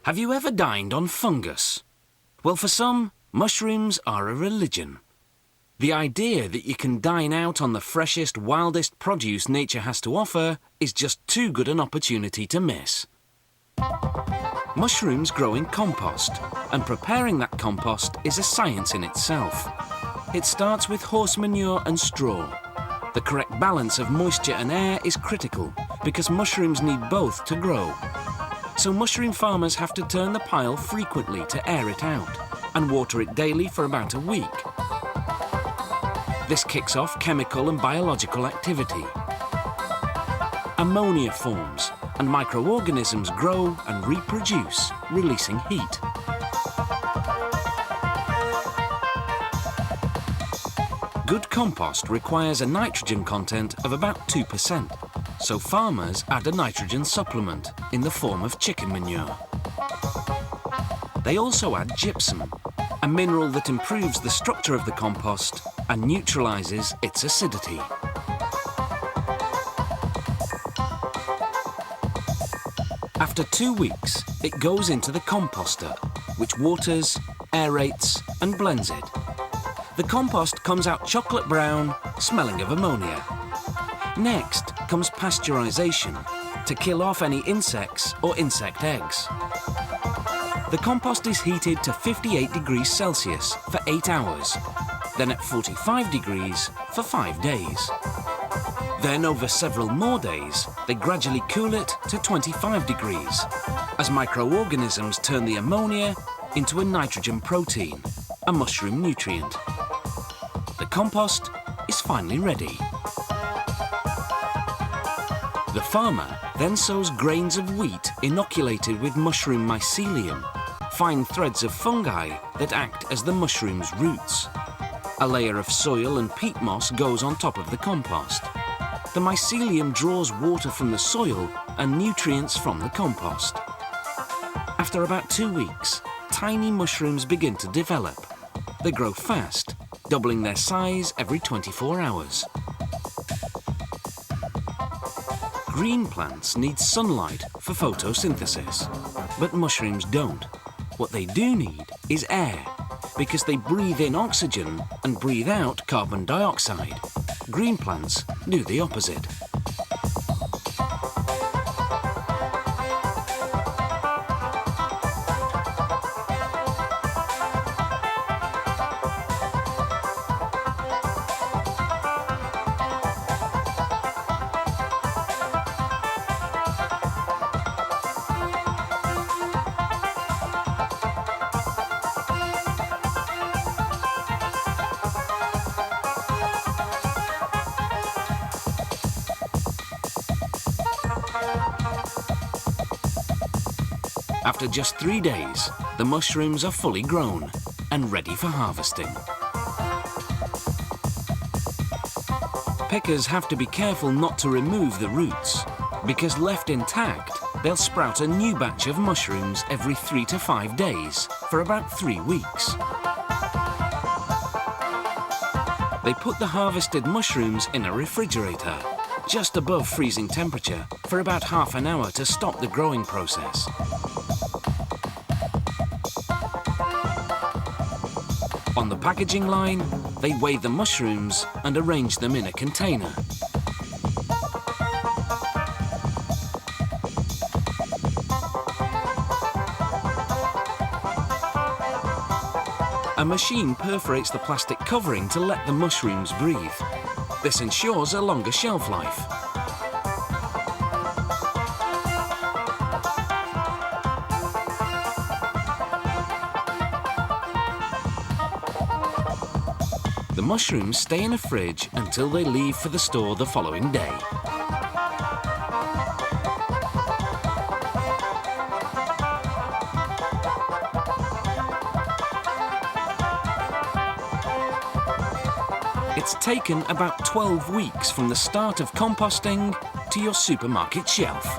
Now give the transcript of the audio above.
Have you ever dined on fungus? Well, for some, mushrooms are a religion. The idea that you can dine out on the freshest, wildest produce nature has to offer is just too good an opportunity to miss. Mushrooms grow in compost, and preparing that compost is a science in itself. It starts with horse manure and straw. The correct balance of moisture and air is critical because mushrooms need both to grow. So mushroom farmers have to turn the pile frequently to air it out and water it daily for about a week. This kicks off chemical and biological activity. Ammonia forms and microorganisms grow and reproduce, releasing heat. Good compost requires a nitrogen content of about 2%, so farmers add a nitrogen supplement in the form of chicken manure. They also add gypsum, a mineral that improves the structure of the compost and neutralizes its acidity. After 2 weeks, it goes into the composter, which waters, aerates and blends it. The compost comes out chocolate brown, smelling of ammonia. Next comes pasteurization to kill off any insects or insect eggs. The compost is heated to 58 degrees Celsius for 8 hours, then at 45 degrees for 5 days. Then over several more days, they gradually cool it to 25 degrees as microorganisms turn the ammonia into a nitrogen protein, a mushroom nutrient. The compost is finally ready. The farmer then sows grains of wheat inoculated with mushroom mycelium, fine threads of fungi that act as the mushroom's roots. A layer of soil and peat moss goes on top of the compost. The mycelium draws water from the soil and nutrients from the compost. After about 2 weeks, tiny mushrooms begin to develop. They grow fast, doubling their size every 24 hours. Green plants need sunlight for photosynthesis, but mushrooms don't. What they do need is air, because they breathe in oxygen and breathe out carbon dioxide. Green plants do the opposite. After just 3 days, the mushrooms are fully grown and ready for harvesting. Pickers have to be careful not to remove the roots, because left intact, they'll sprout a new batch of mushrooms every 3 to 5 days for about 3 weeks. They put the harvested mushrooms in a refrigerator, just above freezing temperature, for about half an hour to stop the growing process. On the packaging line, they weigh the mushrooms and arrange them in a container. A machine perforates the plastic covering to let the mushrooms breathe. This ensures a longer shelf life. The mushrooms stay in a fridge until they leave for the store the following day. It's taken about 12 weeks from the start of composting to your supermarket shelf.